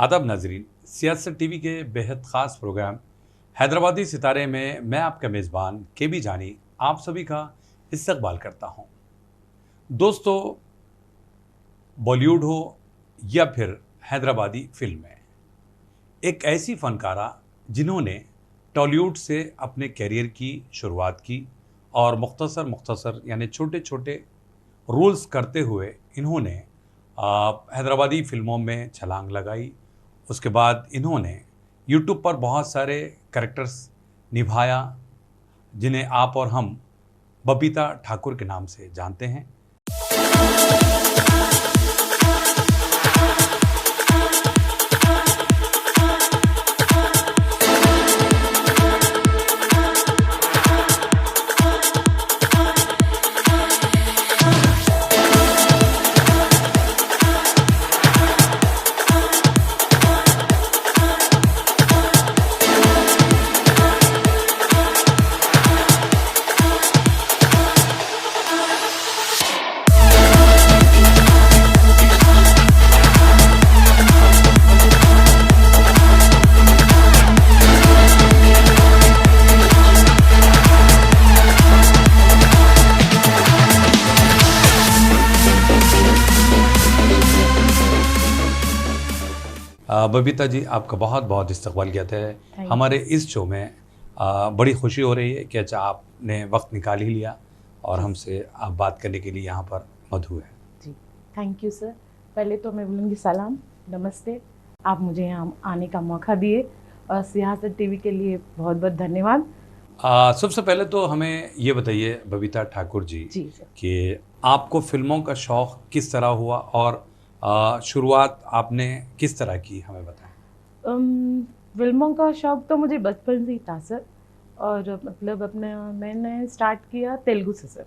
आदाब नाजरीन, सियासत टीवी के बेहद ख़ास प्रोग्राम हैदराबादी सितारे में मैं आपका मेज़बान के बी जानी आप सभी का इस्तकबाल करता हूं। दोस्तों, बॉलीवुड हो या फिर हैदराबादी फिल्में, एक ऐसी फ़नकारा जिन्होंने टॉलीवुड से अपने करियर की शुरुआत की और मुख्तसर यानी छोटे छोटे रोल्स करते हुए इन्होंने हैदराबादी फिल्मों में छलांग लगाई। उसके बाद इन्होंने यूट्यूब पर बहुत सारे कैरेक्टर्स निभाया जिन्हें आप और हम बबीता ठाकुर के नाम से जानते हैं। बबीता जी, आपका बहुत बहुत इस्तकबाल किया था हमारे इस शो में। बड़ी खुशी हो रही है कि अच्छा आपने वक्त निकाल ही लिया और हमसे आप बात करने के लिए यहाँ पर मौजूद हुए। जी, थैंक यू सर। पहले तो मैं बोलूँगी सलाम, नमस्ते। आप मुझे यहाँ आने का मौका दिए और सियासत टीवी के लिए बहुत बहुत धन्यवाद। सबसे पहले तो हमें ये बताइए बबीता ठाकुर जी सर। कि आपको फिल्मों का शौक़ किस तरह हुआ और शुरुआत आपने किस तरह की, हमें बताएं। फिल्मों का शौक़ तो मुझे बचपन से ही था सर। और मतलब मैंने स्टार्ट किया तेलुगु से सर।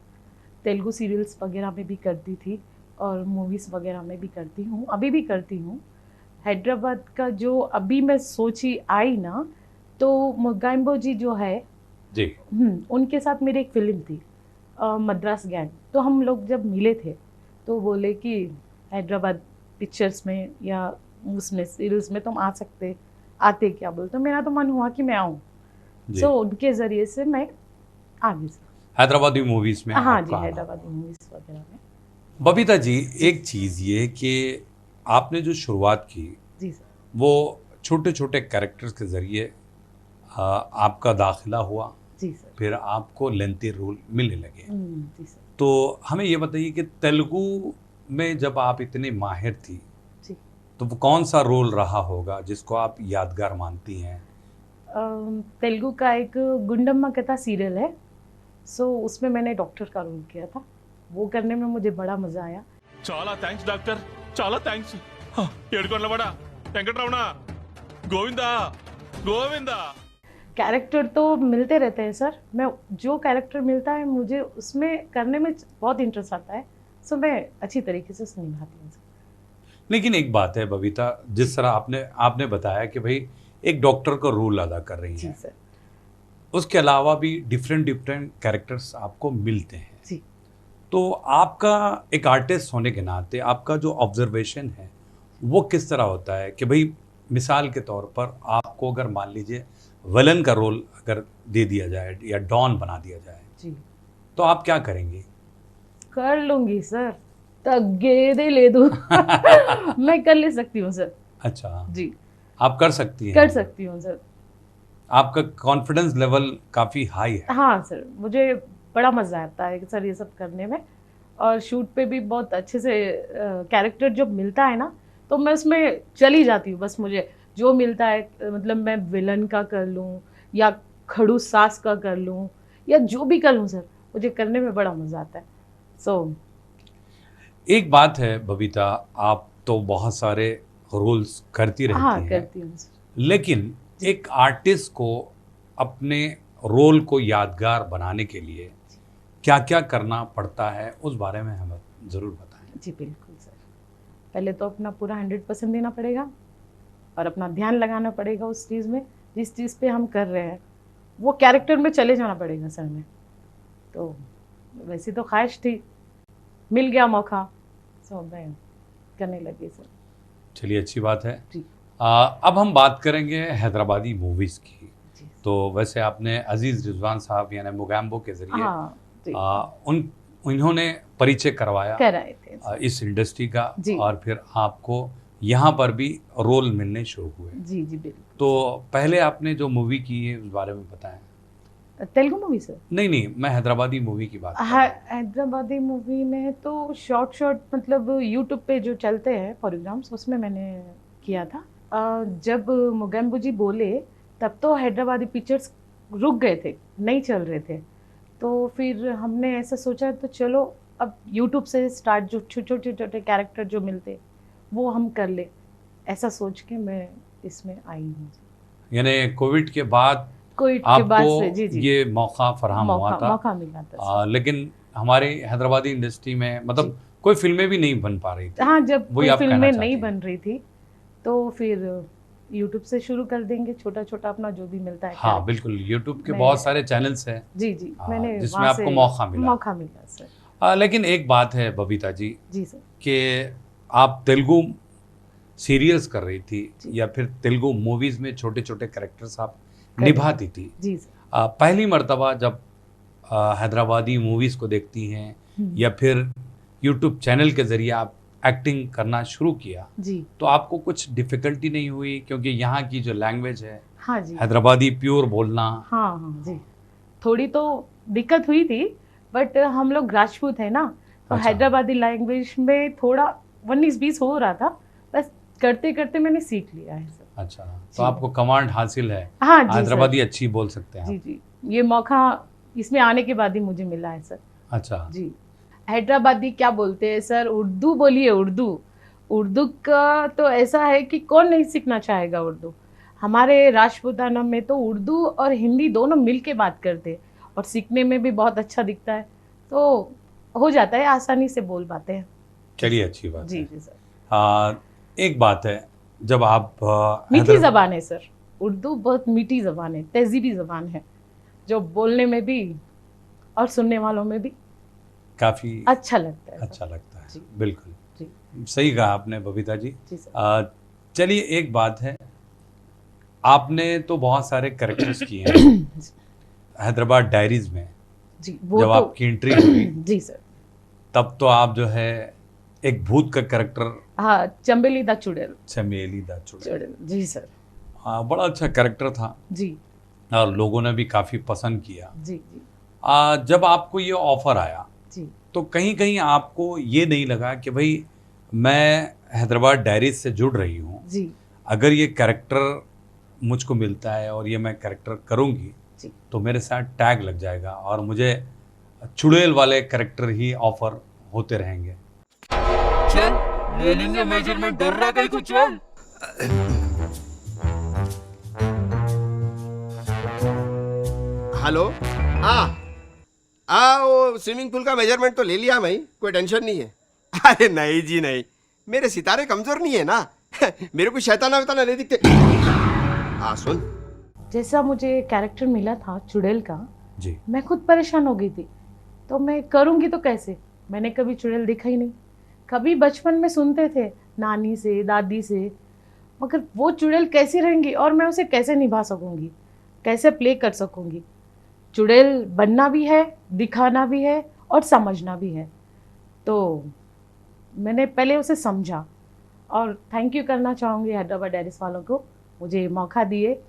तेलुगु सीरियल्स वगैरह में भी करती थी और मूवीज़ वगैरह में भी करती हूँ, अभी भी करती हूँ। हैदराबाद का जो अभी मैं सोची आई ना, तो मोगाइम्बो जी जो है जी, उनके साथ मेरी एक फिल्म थी मद्रास गैंग। तो हम लोग जब मिले थे तो बोले कि हैदराबाद पिक्चर्स में या उसमें सीरियल्स में तुम आ सकते, आते क्या बोलते। तो मेरा तो मन हुआ कि मैं आऊँ। सो उनके ज़रिए से मैं आ गई सर हैदराबादी मूवीज़ में। हाँ जी, हैदराबादी मूवीज़ वगैरह में। बबीता जी, एक चीज़ ये कि आपने जो शुरुआत की जी सर, वो छोटे छोटे कैरेक्टर्स के ज़रिए आपका दाखिला हुआ। जी सर। फिर आपको लेंथी रोल मिलने लगे। जी सर। तो हमें ये बताइए कि तेलुगु में जब आप इतनी माहिर थी जी, तो वो कौन सा रोल रहा होगा जिसको आप यादगार मानती हैं? तेलुगु का एक गुंडम्मा कथा सीरियल है। सो उसमें मैंने डॉक्टर का रोल किया था। वो करने में मुझे बड़ा मज़ा आया। చాలా థ్యాంక్స్ డాక్టర్, చాలా థ్యాంక్స్. ఏడుకొండలవాడ వెంకటరమణ గోవిందా గోవిందా. कैरेक्टर तो मिलते रहते हैं सर। मैं जो कैरेक्टर मिलता है मुझे उसमें करने में बहुत इंटरेस्ट आता है। सो मैं अच्छी तरीके से उसे निभाती हूँ सर। लेकिन एक बात है बबीता, जिस तरह आपने आपने बताया कि भाई एक डॉक्टर का रोल अदा कर रही जी हैं, सर। उसके अलावा भी डिफरेंट डिफरेंट कैरेक्टर्स आपको मिलते हैं। जी, तो आपका एक आर्टिस्ट होने के नाते आपका जो ऑब्जर्वेशन है वो किस तरह होता है कि भाई मिसाल के तौर पर आपको अगर मान लीजिए विलन का रोल अगर दे दिया जाए या डॉन बना दिया जाए जी। तो आप क्या करेंगी? कर लूँगी सर, तगेदे ले दूँ। मैं कर ले सकती हूँ सर। अच्छा, जी, आप कर सकती हैं। कर सकती हूँ सर। आपका कॉन्फिडेंस लेवल काफ़ी हाई है। हाँ सर, मुझे बड़ा मज़ा आता है सर ये सब करने में। और शूट पे भी बहुत अच्छे से कैरेक्टर जब मिलता है ना, तो मैं उसमें चली जाती हूँ। बस मुझे जो मिलता है मतलब मैं विलन का कर लूँ या खड़ूस सास का कर लूँ या जो भी कर लूँ सर, मुझे करने में बड़ा मज़ा आता है। सो एक बात है बबीता, आप तो बहुत सारे रोल्स करती रहती हाँ, हैं, करती हूँ सर। लेकिन एक आर्टिस्ट को अपने रोल को यादगार बनाने के लिए क्या क्या करना पड़ता है, उस बारे में हमें ज़रूर बताएं। जी बिल्कुल सर। पहले तो अपना पूरा 100% देना पड़ेगा और अपना ध्यान लगाना पड़ेगा उस चीज़ में, जिस चीज़ पे हम कर रहे हैं वो कैरेक्टर में चले जाना पड़ेगा सर में। तो वैसी तो ख्वाहिश थी, मिल गया मौका, सो मैं करने लगी सर। चलिए, अच्छी बात है। जी। अब हम बात करेंगे हैदराबादी मूवीज़ की। जी। तो वैसे आपने अजीज़ रिजवान साहब यानी मोगैम्बो के ज़रिए हाँ जी, इन्होंने परिचय करवाया कराए थे इस इंडस्ट्री का, जी। और फिर आपको यहाँ पर भी रोल मिलने शुरू हुए। जी जी बिल्कुल। तो पहले आपने जो मूवी की है उस बारे में बताएं। Telugu movie sir? नहीं, मैं हैदराबादी मूवी की बात कर रहा हूँ। हैदराबादी मूवी में तो शॉर्ट मतलब यूट्यूब पे जो चलते हैं प्रोग्राम्स उसमें मैंने किया था। जब मोगेम्बो जी बोले तब तो हैदराबादी पिक्चर्स रुक गए थे, नहीं चल रहे थे। तो फिर हमने ऐसा सोचा तो चलो अब यूट्यूब से स्टार्ट, जो छोटे छोटे कैरेक्टर जो मिलते वो हम कर ले, ऐसा सोच के मैं इसमें आई हूँ। यानी कोविड के बाद कोविड के बाद से आपको जी जी ये मौका फराहम हुआ था। मौका मिला था। लेकिन हमारे हैदराबादी इंडस्ट्री में मतलब कोई फिल्में भी नहीं बन पा रही थी। हाँ, जब वही कोई आप कहना फिल्में चाहती नहीं हैं। बन रही थी तो फिर यूट्यूब से शुरू कर देंगे, छोटा छोटा अपना जो भी मिलता है। हाँ बिल्कुल, यूट्यूब के मैं- बहुत सारे चैनल्स हैं जी जी, हाँ, मैंने जिसमें वहाँ आपको से मौका मिला सर। लेकिन एक बात है बबीता जी जी सर। कि आप तेलुगु सीरियल्स कर रही थी जी। या फिर तेलुगु मूवीज़ में छोटे छोटे कैरेक्टर्स आप कर निभाती थी। जी सर। पहली मर्तबा जब हैदराबादी मूवीज़ को देखती हैं या फिर यूट्यूब चैनल के ज़रिए आप एक्टिंग करना शुरू किया जी तो आपको कुछ डिफ़िकल्टी नहीं हुई, क्योंकि यहाँ की जो लैंग्वेज है हाँ जी, हैदराबादी प्योर बोलना। हाँ हाँ जी, थोड़ी तो दिक्कत हुई थी, बट हम लोग राजपूत है ना, तो अच्छा। हैदराबादी लैंग्वेज में थोड़ा 19-20 हो रहा था, बस करते करते मैंने सीख लिया है सर। अच्छा, तो जी। आपको कमांड हासिल है, हाँ जी हैदराबादी सर। अच्छी बोल सकते हैं जी आप। जी, ये मौका इसमें आने के बाद ही मुझे मिला है सर। अच्छा, जी, हैदराबादी क्या बोलते हैं सर? उर्दू बोलिए, उर्दू। उर्दू का तो ऐसा है कि कौन नहीं सीखना चाहेगा उर्दू। हमारे राजपूताना में तो उर्दू और हिंदी दोनों मिल के बात करते हैं और सीखने में भी बहुत अच्छा दिखता है, तो हो जाता है, आसानी से बोल पाते हैं। चलिए अच्छी बात जी है। जी सर। एक बात है, जब आप मीठी ज़बान है सर, उर्दू बहुत मीठी ज़बान है, तहज़ीबी ज़बान है, जो बोलने में भी और सुनने वालों में भी काफ़ी अच्छा लगता है सर। अच्छा लगता है। जी। बिल्कुल जी सही कहा आपने बबीता जी। जी सर। चलिए एक बात है, आपने तो बहुत सारे कैरेक्टर्स किए हैं हैदराबाद डायरीज में। जी, वो जब तो आपकी एंट्री हुई जी सर। तब तो आप जो है एक भूत का कैरेक्टर, हाँ, चंबेली दा चुड़ैल। चमेली दा चुड़ैल। चुड़ैल, जी सर। हाँ, बड़ा अच्छा कैरेक्टर था जी और लोगों ने भी काफ़ी पसंद किया। जी जी जब आपको ये ऑफर आया जी तो कहीं कहीं आपको ये नहीं लगा कि भाई मैं हैदराबाद डायरीज से जुड़ रही हूँ, जी अगर ये कैरेक्टर मुझको मिलता है और ये मैं कैरेक्टर करूँगी जी। तो मेरे साथ टैग लग जाएगा और मुझे चुड़ैल वाले कैरेक्टर ही ऑफर होते रहेंगे। चल ले लेंगे मेजरमेंट, डर रहा कहीं कुछ। चल हेलो। वो स्विमिंग पूल का मेजरमेंट तो ले लिया मैं, कोई टेंशन नहीं है। अरे नहीं जी नहीं, मेरे सितारे कमजोर नहीं है ना। मेरे को शैताना वैताना नहीं दिखते। सुन, जैसा मुझे कैरेक्टर मिला था चुड़ैल का, जी मैं खुद परेशान हो गई थी, तो मैं करूँगी तो कैसे? मैंने कभी चुड़ैल देखा ही नहीं। कभी बचपन में सुनते थे नानी से, दादी से, मगर वो चुड़ैल कैसी रहेंगी और मैं उसे कैसे निभा सकूँगी, कैसे प्ले कर सकूँगी? चुड़ैल बनना भी है, दिखाना भी है और समझना भी है। तो मैंने पहले उसे समझा और थैंक यू करना चाहूँगी हैदराबाद डायरीज वालों को, मुझे मौका दिए।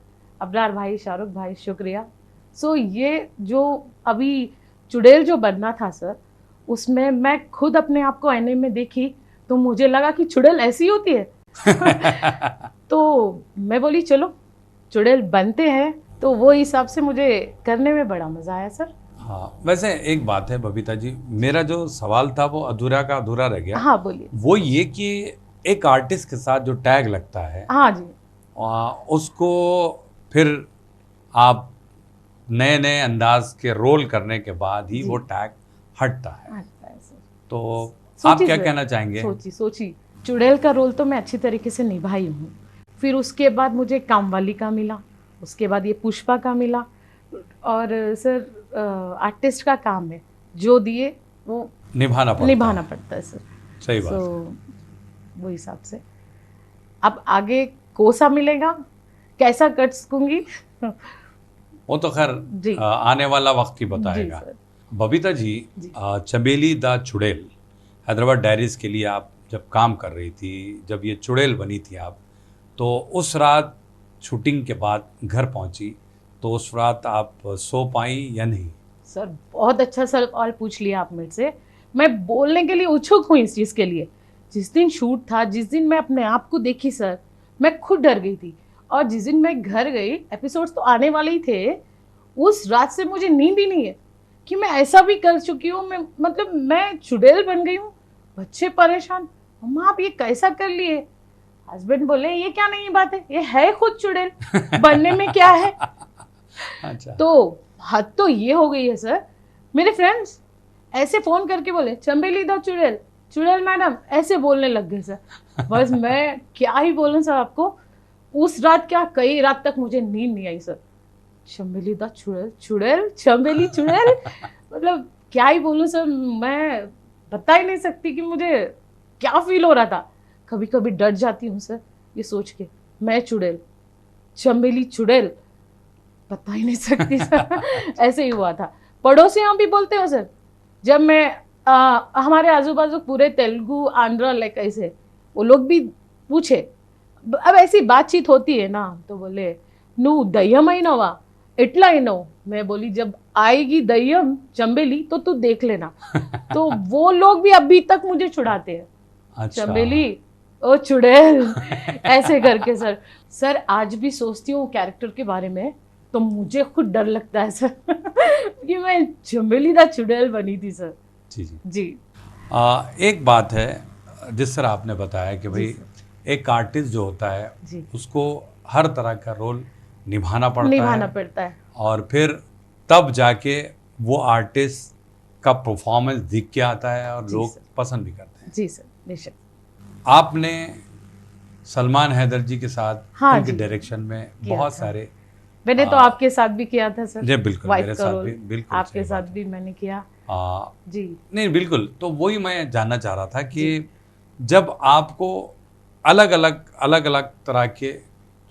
अबरार भाई, शाहरुख भाई, शुक्रिया। सो ये जो अभी चुड़ैल जो बनना था सर, उसमें मैं खुद अपने आप को आईने में देखी तो मुझे लगा कि चुड़ैल ऐसी होती है। तो मैं बोली चलो चुड़ैल बनते हैं, तो वो हिसाब से मुझे करने में बड़ा मज़ा आया सर। हाँ, वैसे एक बात है बबीता जी, मेरा जो सवाल था वो अधूरा का अधूरा रह गया। हाँ बोलिए। वो ये कि एक आर्टिस्ट के साथ जो टैग लगता है हाँ जी। उसको फिर आप नए नए अंदाज के रोल करने के बाद ही जी। वो टैग हटता है। अच्छा है सर। तो आप सोची क्या सर, कहना चाहेंगे? सोची चुड़ैल का रोल तो मैं अच्छी तरीके से निभाई हूँ। फिर उसके बाद मुझे कामवाली का मिला, उसके बाद ये पुष्पा का मिला। और सर आर्टिस्ट का काम है, जो दिए वो निभाना पड़ता है सर। सही बात। वो हिसाब से अब आगे कोसा मिलेगा, कैसा कर सकूंगी। वो तो खैर जी। आने वाला वक्त ही जी बताएगा। सर। बबीता जी, जी। चमेली द चुड़ैल हैदराबाद डायरीज के लिए आप जब काम कर रही थी, जब ये चुड़ैल बनी थी आप, तो उस रात शूटिंग के बाद घर पहुंची, तो उस रात आप सो पाई या नहीं? सर बहुत अच्छा सवाल पूछ लिया आप मेरे से। मैं बोलने के लिए उत्सुक हूँ इस चीज़ के लिए। जिस दिन शूट था, जिस दिन मैं अपने आप को देखी सर, मैं खुद डर गई थी। और जिस दिन मैं घर गई, एपिसोड्स तो आने वाले ही थे, उस रात से मुझे नींद ही नहीं है कि मैं ऐसा भी कर चुकी हूँ। मैं मतलब मैं चुड़ैल बन गई हूँ। बच्चे परेशान, मम्मा आप ये कैसा कर लिए? हस्बैंड बोले ये क्या नई बात है, ये है खुद चुड़ैल, बनने में क्या है। अच्छा। तो हद तो ये हो गई है सर। मेरे फ्रेंड्स ऐसे फोन करके बोले चंबेली द चुड़ैल, चुड़ैल मैडम, ऐसे बोलने लग गए सर। बस मैं क्या ही बोलूं सर आपको। उस रात क्या, कई रात तक मुझे नींद नहीं आई सर। चंबेली द चुड़ैल, चुड़ैल, चंबेली चुड़ैल, मतलब क्या ही बोलूं सर। मैं बता ही नहीं सकती कि मुझे क्या फील हो रहा था। कभी कभी डर जाती हूँ सर ये सोच के, मैं चुड़ैल, चंबेली चुड़ैल, बता ही नहीं सकती सर। ऐसे ही हुआ था। पड़ोसियाँ भी बोलते हो सर, जब मैं हमारे आजू बाजू पूरे तेलुगु आंध्र लाइक ऐसे, वो लोग भी पूछे, अब ऐसी बातचीत होती है ना, तो बोले नू दయ్యం అయినవా ఎట్లా అయినవు। मैं बोली जब आएगी दయ్యం चंबेली तो तू देख लेना। तो वो लोग भी अभी तक मुझे छुड़ाते हैं, अच्छा। चंबेली ओ चुड़ैल, ऐसे करके सर। सर आज भी सोचती हूँ कैरेक्टर के बारे में, तो मुझे खुद डर लगता है सर कि मैं चंबेली द चुड़ैल बनी थी सर। जी जी। जी एक बात है, जिस तरह आपने बताया कि भाई एक आर्टिस्ट जो होता है जी, उसको हर तरह का रोल निभाना निभाना पड़ता है। और फिर तब जाके वो आर्टिस्ट का परफॉर्मेंस दिख के आता है और जी लोग सर। पसंद भी करते हैं। जी सर, बेशक। आपने सलमान हैदर जी के साथ हाँ उनके जी, डायरेक्शन में किया बहुत था। सारे मैंने तो आपके साथ भी किया था सर। जी बिल्कुल, वाइफ मेरे का साथ रोल भी बिल्कुल आपके सही साथ बात है। भी मैंने किया। आ, जी नहीं बिल्कुल, तो वही मैं जानना चाह रहा था कि जब आपको अलग अलग तरह के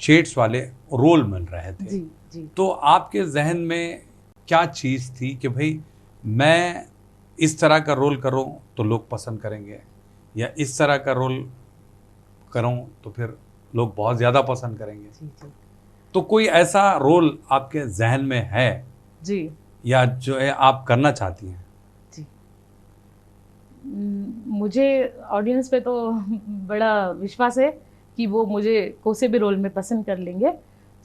शेड्स वाले रोल मिल रहे थे, जी जी। तो आपके जहन में क्या चीज़ थी कि भाई मैं इस तरह का रोल करूं तो लोग पसंद करेंगे, या इस तरह का रोल करूं तो फिर लोग बहुत ज़्यादा पसंद करेंगे? जी जी तो कोई ऐसा रोल आपके जहन में है जी या जो है आप करना चाहती हैं? जी। मुझे ऑडियंस पे तो बड़ा विश्वास है कि वो मुझे कोसे भी रोल में पसंद कर लेंगे।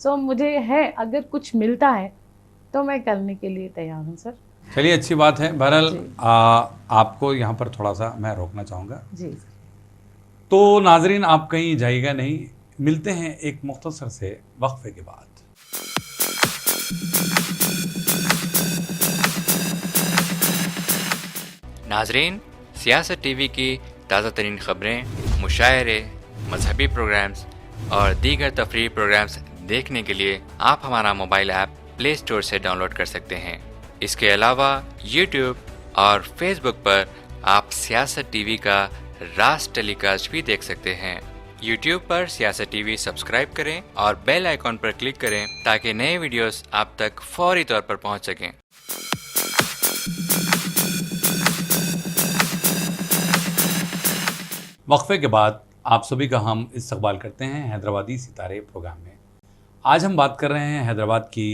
सो मुझे है, अगर कुछ मिलता है तो मैं करने के लिए तैयार हूँ सर। चलिए, अच्छी बात है। बहरहाल जी। आपको यहाँ पर थोड़ा सा मैं रोकना चाहूँगा। जी तो नाजरीन, आप कहीं जाइएगा नहीं, मिलते हैं एक मुख्तसर से वक्फे के बाद। नाजरीन, सियासत टीवी की ताज़ा तरीन खबरें, मुशायरे, मजहबी प्रोग्राम्स और दीगर तफरीही प्रोग्राम्स देखने के लिए आप हमारा मोबाइल ऐप प्ले स्टोर से डाउनलोड कर सकते हैं। इसके अलावा यूट्यूब और फेसबुक पर आप सियासत टीवी का राज टेलीकास्ट भी देख सकते हैं। यूट्यूब पर सियासत टीवी सब्सक्राइब करें और बेल आइकॉन पर क्लिक करें ताकि नए वीडियोस आप तक फौरी तौर पर पहुंच सकें। वक्फे के बाद आप सभी का हम इस्तकबाल करते हैं हैदराबादी सितारे प्रोग्राम में। आज हम बात कर रहे हैं हैदराबाद की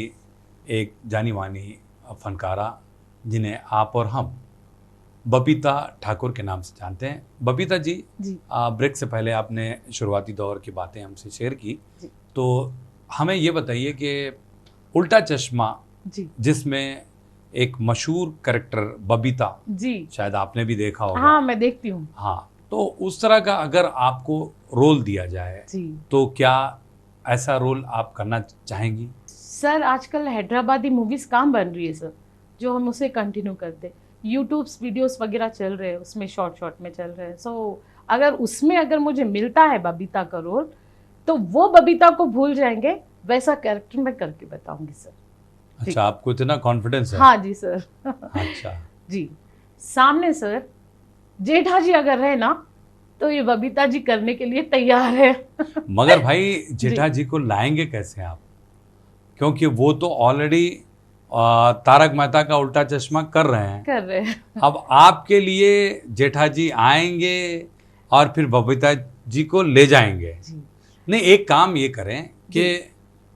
एक जानी मानी फनकारा, जिन्हें आप और हम बबीता ठाकुर के नाम से जानते हैं। बबीता जी, जी ब्रेक से पहले आपने शुरुआती दौर की बातें हमसे शेयर की, जी। तो हमें ये बताइए कि उल्टा चश्मा, जी जिसमें एक मशहूर कैरेक्टर बबीता, जी। शायद आपने भी देखा होगा। हाँ, मैं देखती हूँ। हाँ, तो उस तरह का अगर आपको रोल दिया जाए जी तो क्या ऐसा रोल आप करना चाहेंगी? सर, आजकल हैदराबादी मूवीज़ कहाँ बन रही है सर, जो हम उसे कंटिन्यू करते। यूट्यूब्स वीडियोस वगैरह चल रहे हैं, उसमें शॉर्ट में चल रहे हैं। सो अगर मुझे मिलता है बबीता का रोल, तो वो बबीता को भूल जाएंगे, वैसा कैरेक्टर मैं करके बताऊंगी सर। अच्छा, आपको इतना कॉन्फिडेंस है? हाँ जी सर। अच्छा। जी। सामने सर जेठा जी अगर रहे ना, तो ये बबीता जी करने के लिए तैयार है। मगर भाई जेठा जी को लाएंगे कैसे आप? क्योंकि वो तो ऑलरेडी तारक मेहता का उल्टा चश्मा कर रहे हैं। कर रहे हैं। अब आपके लिए जेठा जी आएंगे और फिर बबीता जी को ले जाएंगे। जी। नहीं, एक काम ये करें कि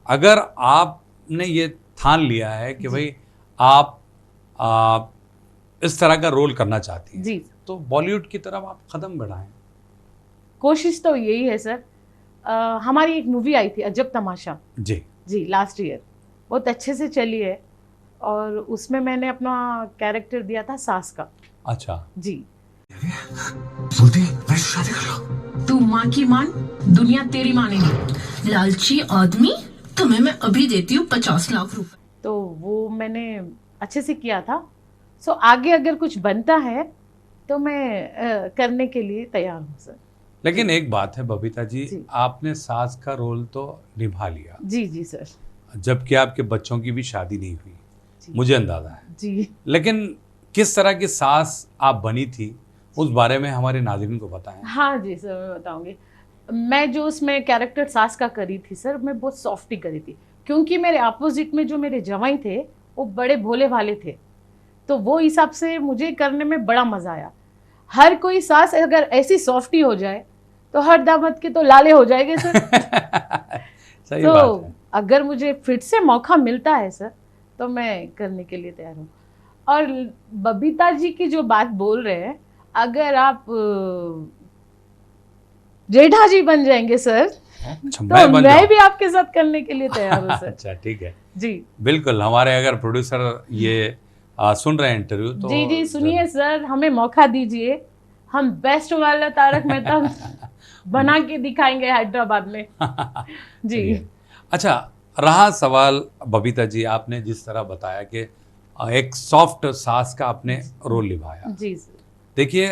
अगर आपने ये ठान लिया है कि भाई आप इस तरह का रोल करना चाहती हैं, जी, तो बॉलीवुड की तरफ आप कदम बढ़ाएं। कोशिश तो यही है सर। हमारी एक मूवी आई थी अजब तमाशा, जी जी, लास्ट ईयर, बहुत अच्छे से चली है और उसमें मैंने अपना कैरेक्टर दिया था सास का। अच्छा। जी। तू माँ की मान, दुनिया तेरी मानेगी। लालची आदमी, तुम्हें मैं अभी देती हूँ 50 लाख रुपए। तो वो मैंने अच्छे से किया था। सो आगे अगर कुछ बनता है तो मैं करने के लिए तैयार हूँ सर। लेकिन एक बात है बबीता जी, जी। आपने सास का रोल तो निभा लिया, जी जी सर। जबकि आपके बच्चों की भी शादी नहीं हुई, जी। मुझे अंदाजा है। जी। लेकिन किस तरह की सास आप बनी थी, उस बारे में हमारे नाज़रीन को बताएं। हाँ जी सर, मैं बताऊंगी। मैं जो उसमें कैरेक्टर सास का करी थी सर, मैं बहुत सॉफ्ट ही करी थी, क्योंकि मेरे अपोजिट में जो मेरे जवाई थे वो बड़े भोले भाले थे, तो वो हिसाब से मुझे करने में बड़ा मज़ा आया। हर कोई सास अगर ऐसी सॉफ्टी हो जाए तो हर दामाद के तो लाले हो जाएंगे सर। सही तो बात है। अगर मुझे फिर से मौका मिलता है सर तो मैं करने के लिए तैयार हूँ। और बबीता जी की जो बात बोल रहे हैं, अगर आप जेठा जी बन जाएंगे सर अच्छा, तो मैं बन मैं जाऊं? भी आपके साथ करने के लिए तैयार हूँ सर। अच्छा, ठीक है, जी बिल्कुल। हमारे अगर प्रोड्यूसर ये सुन रहे हैं इंटरव्यू तो जी जी सुनिए सर, हमें मौका दीजिए, हम बेस्ट वाला तारक मेहता बना के दिखाएंगे हैदराबाद में। जी। चलिए। अच्छा, रहा सवाल बबीता जी, आपने जिस तरह बताया कि एक सॉफ्ट सास का आपने रोल निभाया। जी सर। देखिए,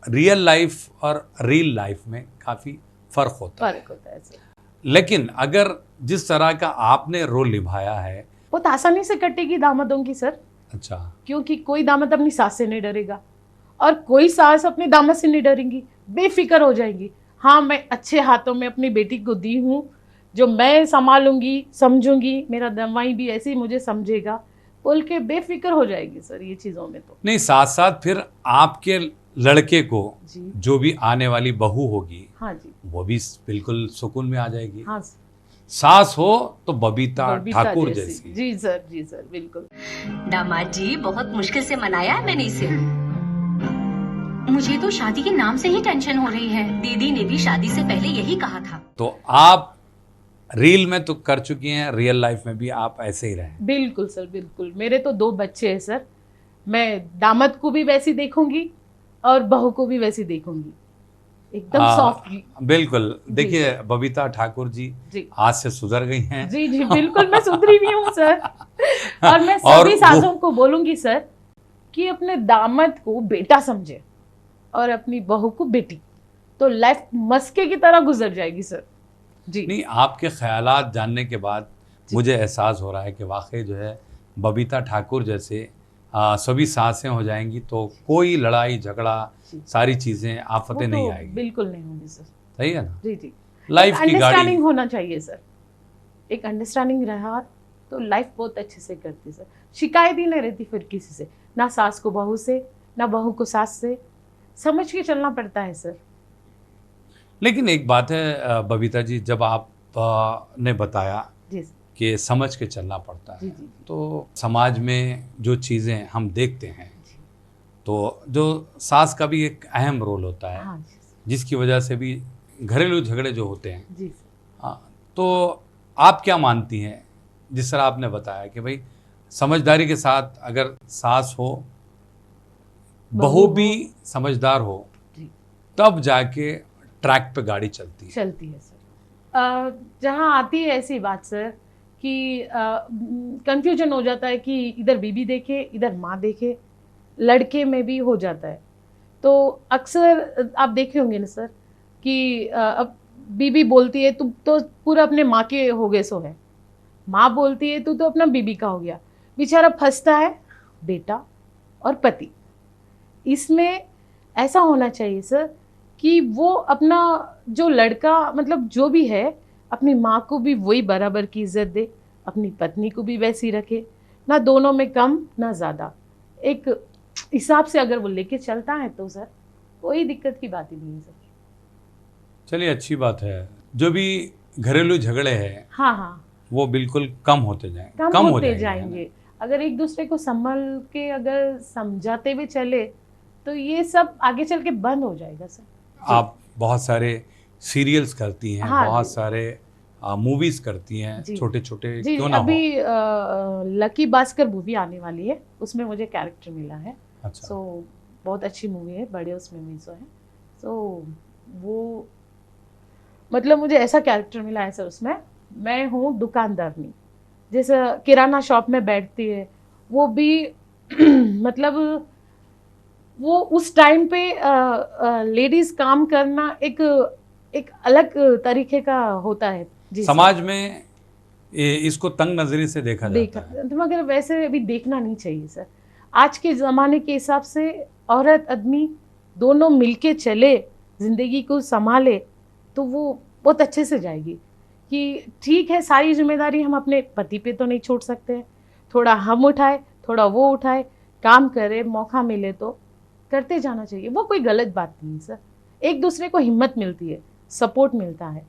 रियल लाइफ और रील लाइफ में काफ़ी फ़र्क होता है, फर्क होता है सर। लेकिन अगर जिस तरह का आपने रोल निभाया है। बहुत आसानी से कटेगी दामादों की सर, अच्छा। क्योंकि कोई दामाद अपनी सास से नहीं डरेगा और कोई सास अपने दामाद से नहीं डरेंगी, बेफिक्र हो जाएंगी। हाँ, मैं अच्छे हाथों में अपनी बेटी को दी हूँ, जो मैं संभालूंगी, समझूंगी, मेरा दवाई भी ऐसे ही मुझे समझेगा बोल के बेफिक्र हो जाएगी सर ये चीज़ों में। तो नहीं, साथ साथ फिर आपके लड़के को जी। जो भी आने वाली बहू होगी, हाँ जी। वो भी बिल्कुल सुकून में आ जाएगी। हाँ सास हो तो बबीता बबीता ठाकुर जैसी। जी सर, जी सर, बिल्कुल। दामाद जी, बहुत मुश्किल से मनाया है मैंने इसे। मुझे तो शादी के नाम से ही टेंशन हो रही है। दीदी ने भी शादी से पहले यही कहा था। तो आप रील में तो कर चुकी हैं, रियल लाइफ में भी आप ऐसे ही रहें। बिल्कुल सर, बिल्कुल। मेरे तो 2 बच्चे हैं सर, मैं दामाद को भी वैसी देखूंगी और बहू को भी वैसी देखूंगी, एकदम सॉफ्टली। बिल्कुल। देखिए, बबीता ठाकुर जी जी आज से सुधर गई हैं। जी जी, बिल्कुल, मैं सुधरी भी हूँ सर। और मैं और सभी वो- सासों को बोलूंगी सर कि अपने दामाद को बेटा समझे और अपनी बहू को बेटी, तो लाइफ मस्के की तरह गुजर जाएगी सर। जी। नहीं, आपके ख्यालात जानने के बाद मुझे एहसास हो रहा है कि वाकई जो है बबीता ठाकुर जैसे सभी सासें हो जाएंगी तो कोई लड़ाई झगड़ा, जी। सारी चीज़ें वो आफतें तो नहीं आएगी। बिल्कुल नहीं होंगी सर। सही है ना? जी जी। लाइफ की गाड़ी। अंडरस्टैंडिंग होना चाहिए सर, एक अंडरस्टैंडिंग रहा तो लाइफ बहुत अच्छे से करती सर। शिकायत ही नहीं रहती फिर किसी से, ना सास को बहू से, ना बहू को सास से, समझ के चलना पड़ता है सर। लेकिन एक बात है बबीता जी, जब आप ने बताया जी सर। कि समझ के चलना पड़ता जी है, जी। तो समाज में जो चीज़ें हम देखते हैं, जी। तो जो सास का भी एक अहम रोल होता है, हाँ जी सर। जिसकी वजह से भी घरेलू झगड़े जो होते हैं। जी सर। हाँ, तो आप क्या मानती हैं, जिस तरह आपने बताया कि भाई समझदारी के साथ अगर सास हो, बहू भी समझदार हो, जी। तब जाके ट्रैक पे गाड़ी चलती है। चलती है सर। जहाँ आती है ऐसी बात सर कि कंफ्यूजन हो जाता है कि इधर बीबी देखे, इधर माँ देखे, लड़के में भी हो जाता है। तो अक्सर आप देखे होंगे ना सर कि अब बीबी बोलती है तुम तो पूरा अपने माँ के हो गए सो है, माँ बोलती है तू तो अपना बीबी का हो गया, बेचारा फंसता है बेटा और पति। इसमें ऐसा होना चाहिए सर कि वो अपना जो लड़का मतलब जो भी है अपनी माँ को भी वही बराबर की इज्जत दे, अपनी पत्नी को भी वैसी रखे, ना दोनों में कम ना ज़्यादा, एक हिसाब से अगर वो लेके चलता है तो सर कोई दिक्कत की बात ही नहीं है सर। चलिए अच्छी बात है, जो भी घरेलू झगड़े हैं हाँ हाँ, वो बिल्कुल कम होते जाएं, कम हो होते जाएंगे, है जाएंगे। अगर एक दूसरे को संभल के अगर समझाते हुए चले तो ये सब आगे चल के बंद हो जाएगा सर। ना? आप बहुत सारे सीरियल्स करती हैं, हाँ बहुत जी। सारे मूवीज करती हैं, जी। छोटे छोटे जी क्यों ना हो। अभी लकी भास्कर मूवी आने वाली है, उसमें मुझे कैरेक्टर मिला है। अच्छा। सो बहुत अच्छी मूवी है, बड़े उसमें मीसो है। सो वो मतलब मुझे ऐसा कैरेक्टर मिला है सर उसमें, मैं हूँ दुकानदारनी, जैसे किराना शॉप में बैठती है वो भी मतलब वो उस टाइम पे लेडीज काम करना एक एक अलग तरीके का होता है जी सर। समाज में इसको तंग नजरी से देखा देखा जाता है। तो मगर वैसे अभी देखना नहीं चाहिए सर। आज के ज़माने के हिसाब से औरत आदमी दोनों मिलके चले, ज़िंदगी को संभाले तो वो बहुत अच्छे से जाएगी। कि ठीक है सारी जिम्मेदारी हम अपने पति पे तो नहीं छोड़ सकते हैं, थोड़ा हम उठाए थोड़ा वो उठाए, काम करे, मौका मिले तो करते जाना चाहिए, वो कोई गलत बात नहीं है सर। एक दूसरे को हिम्मत मिलती है, सपोर्ट मिलता है,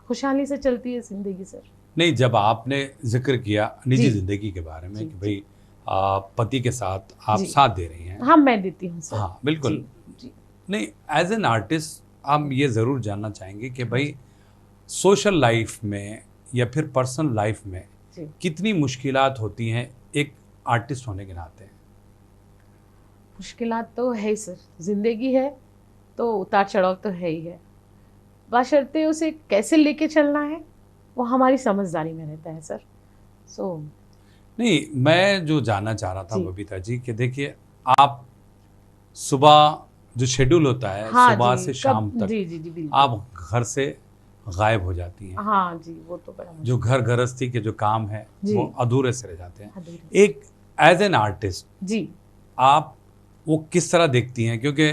खुशहाली से चलती है ज़िंदगी सर। नहीं, जब आपने जिक्र किया निजी जी। जिंदगी के बारे में जी, कि भाई पति के साथ आप जी। साथ दे रही हैं। हाँ मैं देती हूँ सर। हाँ बिल्कुल। जी, जी। नहीं, एज एन आर्टिस्ट हम ये ज़रूर जानना चाहेंगे कि भाई सोशल लाइफ में या फिर पर्सनल लाइफ में जी। कितनी मुश्किलात होती हैं एक आर्टिस्ट होने के नाते। मुश्किलात तो है ही सर, ज़िंदगी है तो उतार चढ़ाव तो है ही है, बशर्ते उसे कैसे लेके चलना है वो हमारी समझदारी में रहता है सर। सो नहीं, मैं जो जानना चाह रहा था जी। बबीता जी कि देखिए आप सुबह जो शेड्यूल होता है हाँ सुबह जी, से शाम कब तक जी जी जी बिल्कुल। आप घर से गायब हो जाती हैं। हाँ जी वो तो बड़ा जो घर गृहस्थी के जो काम है जी। वो अधूरे से रह जाते हैं। मुश्किल। एक एज एन आर्टिस्ट जी आप वो किस तरह देखती हैं, क्योंकि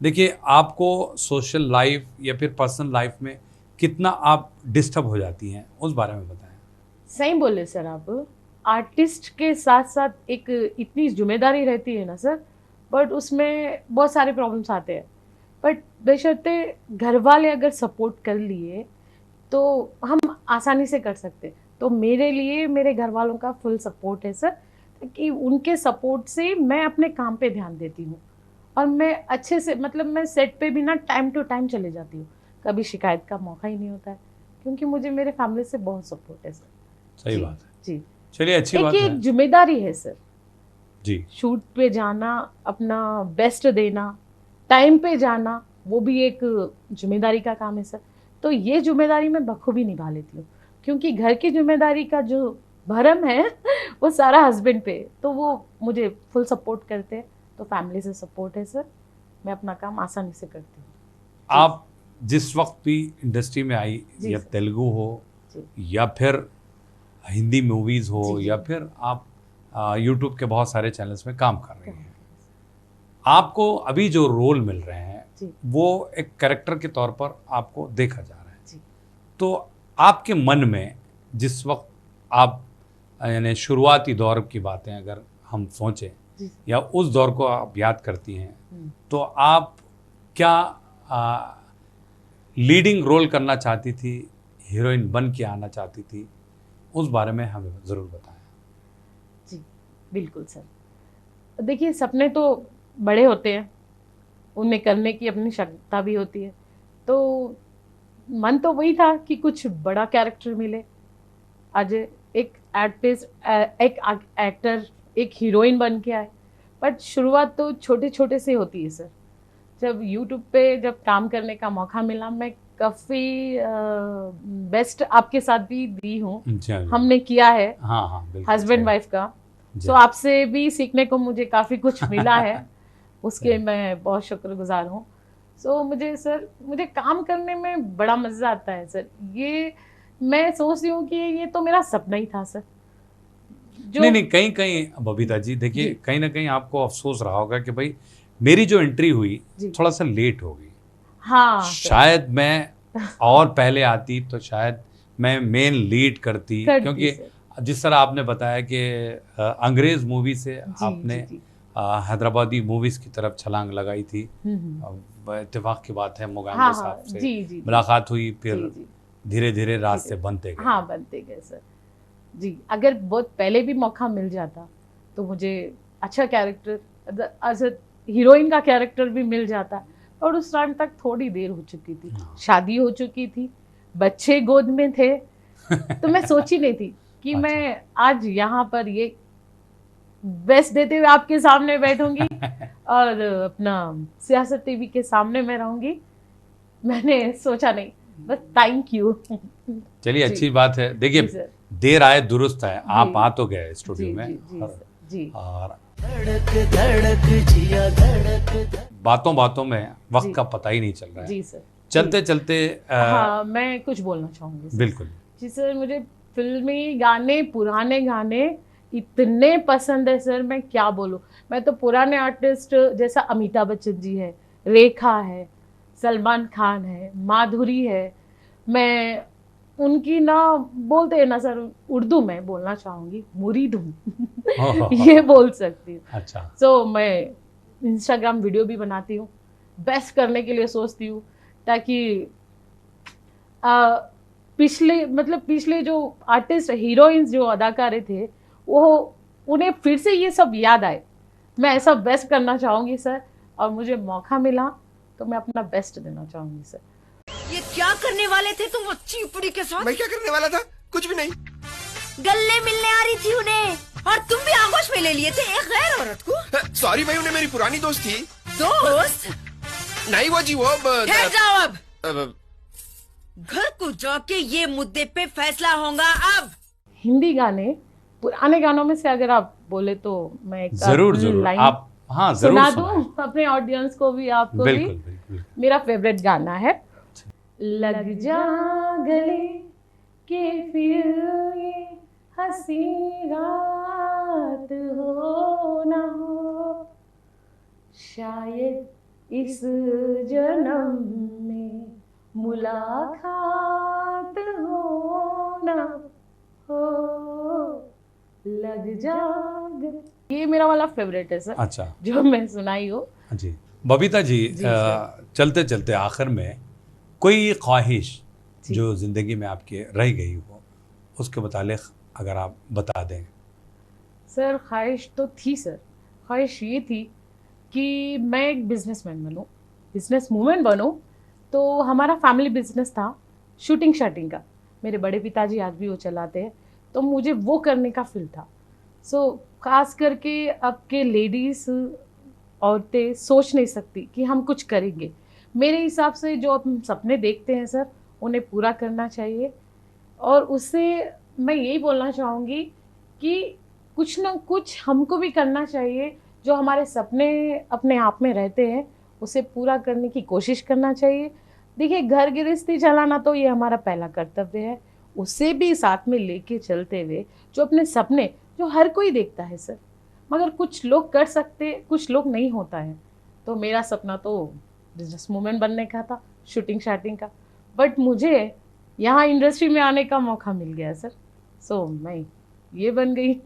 देखिए आपको सोशल लाइफ या फिर पर्सनल लाइफ में कितना आप डिस्टर्ब हो जाती हैं, उस बारे में बताएं। सही बोले सर आप। आर्टिस्ट के साथ साथ एक इतनी जिम्मेदारी रहती है ना सर, बट उसमें बहुत सारे प्रॉब्लम्स आते हैं, बट बेशर्ते घर वाले अगर सपोर्ट कर लिए तो हम आसानी से कर सकते हैं। तो मेरे लिए मेरे घर वालों का फुल सपोर्ट है सर, कि उनके सपोर्ट से मैं अपने काम पे ध्यान देती हूँ और मैं अच्छे से मतलब मैं सेट पे भी ना टाइम टू टाइम चले जाती हूँ, कभी शिकायत का मौका ही नहीं होता है, क्योंकि मुझे मेरे फैमिली से बहुत सपोर्ट है सर। सही जी, बात है। जी। चलिए अच्छी बात एक है। एक जिम्मेदारी है सर, जी शूट पे जाना, अपना बेस्ट देना, टाइम पे जाना, वो भी एक जिम्मेदारी का काम है सर। तो ये जिम्मेदारी मैं बखूबी निभा लेती हूँ, क्योंकि घर की जिम्मेदारी का जो भरम है वो सारा हस्बैंड पे, तो वो मुझे फुल सपोर्ट करते हैं। तो फैमिली से सपोर्ट है सर, मैं अपना काम आसानी से करती हूँ। आप जिस वक्त भी इंडस्ट्री में आई, जी या सर। तेलुगु हो जी या फिर हिंदी मूवीज़ हो जी, या जी। फिर आप यूट्यूब के बहुत सारे चैनल्स में काम कर रही हैं, आपको अभी जो रोल मिल रहे हैं जी वो एक कैरेक्टर के तौर पर आपको देखा जा रहा है। जी तो आपके मन में जिस वक्त आप यानी शुरुआती दौर की बातें अगर हम सोचें जी या उस दौर को आप याद करती हैं, हम्म। तो आप क्या लीडिंग रोल करना चाहती थी, हीरोइन बन के आना चाहती थी, उस बारे में हमें ज़रूर बताएं। जी बिल्कुल सर। देखिए सपने तो बड़े होते हैं, उन्हें करने की अपनी क्षमता भी होती है, तो मन तो वही था कि कुछ बड़ा कैरेक्टर मिले, आज एक आर्टिस्ट, एक एक्टर, एक हीरोइन बन के आए। बट शुरुआत तो छोटे छोटे से होती है सर। जब यूट्यूब पे जब काम करने का मौका मिला, मैं काफ़ी बेस्ट आपके साथ भी दी हूँ, जी, हाँ जी। हमने किया है हाँ हाँ बिल्कुल हस्बैंड सही। वाइफ का। जी। तो आपसे भी सीखने को मुझे काफ़ी कुछ मिला है, उसके सही। मैं बहुत शुक्रगुजार हूँ। सो मुझे सर, मुझे काम करने में बड़ा मज़ा आता है सर। ये मैं सोचती हूँ कि ये तो मेरा सपना ही था सर। जो नहीं नहीं, कहीं कहीं बबीता जी देखिए, जी। कहीं ना कहीं आपको अफसोस रहा होगा कि भाई मेरी जो एंट्री हुई जी। थोड़ा सा लेट हो गई। हाँ सर, शायद मैं और पहले आती तो शायद मैं मेन लीड करती, करती क्योंकि सर। जिस तरह आपने बताया कि अंग्रेज मूवी से जी, आपने जी, जी। हैदराबादी मूवीज की तरफ छलांग लगाई थी। हम्म। इत्तेफाक की बात है, मोगाम्बे हाँ हाँ साहब से जी जी मुलाकात हुई, फिर जी जी धीरे धीरे रास्ते बनते गए। हाँ बनते गए सर जी। अगर बहुत पहले भी मौका मिल जाता तो मुझे अच्छा कैरेक्टर एज हीरोइन का कैरेक्टर भी मिल जाता, और उस टाइम तक थोड़ी देर हो चुकी थी, हाँ। शादी हो चुकी थी, बच्चे गोद में थे, तो मैं सोची नहीं थी कि अच्छा। मैं आज यहाँ पर ये बेस्ट देते हुए आपके सामने बैठूंगी और अपना सियासत टीवी के सामने मैं रहूंगी। मैंने सोचा नहीं, बस थैंक यू। चलिए, जी। अच्छी बात है। जी देखिए, सर, देर आए दुरुस्त है, आप जी। आ तो गए जी स्टूडियो जी में। जी और, सर, जी और बातों बातों में वक्त जी। का पता ही नहीं चल रहा है। जी सर। चलते चलते हाँ, मैं कुछ बोलना चाहूंगी सर। बिल्कुल। जी सर, मुझे फिल्मी गाने, पुराने गाने इतने पसंद है सर, मैं क्या बोलूँ। मैं तो पुराने आर्टिस्ट जैसा अमिताभ बच्चन जी है, रेखा है, सलमान खान है, माधुरी है, मैं उनकी ना बोलते हैं ना सर, उर्दू में बोलना चाहूँगी, मुरीद हूँ ये बोल सकती हूँ। अच्छा। सो मैं इंस्टाग्राम वीडियो भी बनाती हूँ, बेस्ट करने के लिए सोचती हूँ, ताकि पिछले जो आर्टिस्ट हीरोइंस जो अदाकारे थे वो उन्हें फिर से ये सब याद आए। मैं ऐसा बेस्ट करना चाहूँगी सर, और मुझे मौका मिला तो मैं अपना बेस्ट देना चाहूँगी सर। ये क्या करने वाले थे तुम वो चीपड़ी के साथ? मैं क्या करने वाला था? कुछ भी नहीं। गले मिलने आ रही थी उन्हें और तुम भी आगोश में ले लिए थे एक गैर औरत को। सॉरी भाई, उन्हें मेरी पुरानी दोस्त थी। दोस्त? नहीं वो जी, वो ठहर जाओ अब। अब घर को जाके ये मुद्दे पे फैसला होगा अब। हिंदी गाने, पुराने गानों में से अगर आप बोले तो मैं एक जरूर जरूर लाइन आप, हाँ जरूर सुना सुनाएं। दूं अपने ऑडियंस को भी, आपको भी। बिल्कुल बिल्कुल। मेरा फेवरेट गाना है, लग जा गले के फिर ये हंसी रात हो ना हो, शायद इस जन्म में मुलाकात हो ना हो, लग जा गले। ये मेरा वाला फेवरेट है सर, अच्छा जो मैं सुनाई हो। जी। बबीता जी, जी, सर। चलते चलते आखिर में कोई ख्वाहिश जी। जो जिंदगी में आपके रह गई हो, उसके मुतालिक अगर आप बता दें। सर ख्वाहिश तो थी सर, ख्वाहिश ये थी कि मैं एक बिजनेसमैन बनूं, बिजनेस वूमेन बनूं। तो हमारा फैमिली बिजनेस था शूटिंग शाटिंग का, मेरे बड़े पिताजी आज भी वो चलाते हैं, तो मुझे वो करने का फील था। सो खास करके अब के लेडीज़ औरतें सोच नहीं सकती कि हम कुछ करेंगे। मेरे हिसाब से जो हम सपने देखते हैं सर, उन्हें पूरा करना चाहिए। और उससे मैं यही बोलना चाहूँगी कि कुछ ना कुछ हमको भी करना चाहिए। जो हमारे सपने अपने आप में रहते हैं उसे पूरा करने की कोशिश करना चाहिए। देखिए, घर गृहस्थी चलाना तो ये हमारा पहला कर्तव्य है, उसे भी साथ में लेके चलते हुए जो अपने सपने, जो हर कोई देखता है सर, मगर कुछ लोग कर सकते, कुछ लोग नहीं होता है। तो मेरा सपना तो बिजनेस वूमेन बनने का था, शूटिंग शाटिंग का, बट मुझे यहाँ इंडस्ट्री में आने का मौका मिल गया सर, सो मैं ये बन गई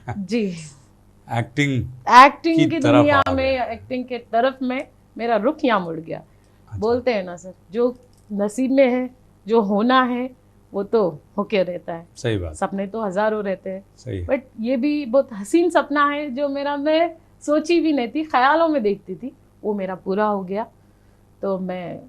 जी। एक्टिंग की तरफ दुनिया आ में, गया। एक्टिंग के तरफ में मेरा रुख यहाँ मुड़ गया। अच्छा। बोलते हैं ना सर, जो नसीब में है, जो होना है वो तो होके रहता है। सही बात, सपने तो हजारों रहते हैं, सही है। बट ये भी बहुत हसीन सपना है जो मेरा, मैं सोची भी नहीं थी, ख्यालों में देखती थी, वो मेरा पूरा हो गया। तो मैं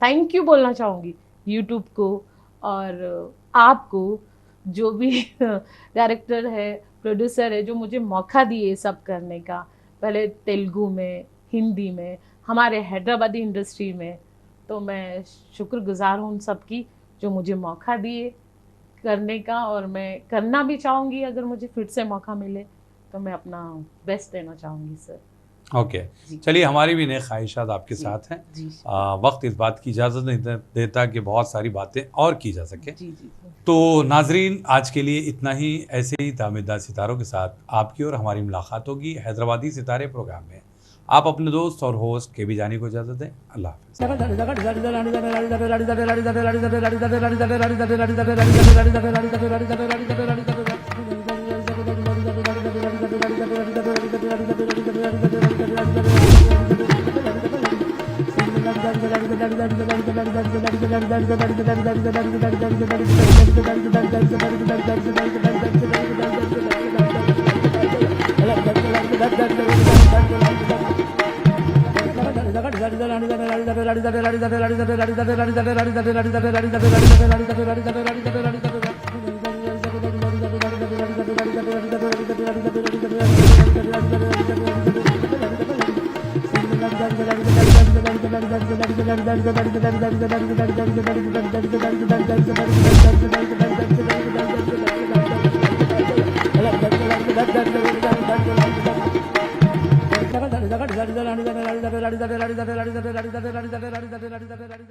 थैंक यू बोलना चाहूँगी यूट्यूब को और आपको, जो भी डायरेक्टर है, प्रोड्यूसर है, जो मुझे मौका दिए सब करने का, पहले तेलुगु में, हिंदी में, हमारे हैदराबादी इंडस्ट्री में। तो मैं शुक्रगुजार हूँ उन सब की जो मुझे मौका दिए करने का, और मैं करना भी चाहूँगी। अगर मुझे फिर से मौका मिले तो मैं अपना बेस्ट देना चाहूँगी सर। ओके, जी। चलिए, हमारी भी नई ख्वाहिशात आपके जी, साथ हैं। जी वक्त इस बात की इजाज़त नहीं देता कि बहुत सारी बातें और की जा सके। जी जी तो नाजरीन, आज के लिए इतना ही। ऐसे ही दामेदार सितारों के साथ आपकी और हमारी मुलाकात होगी हैदराबादी सितारे प्रोग्राम में। आप अपने दोस्त और होस्ट के बी जानी को इजाजत दें। अल्लाह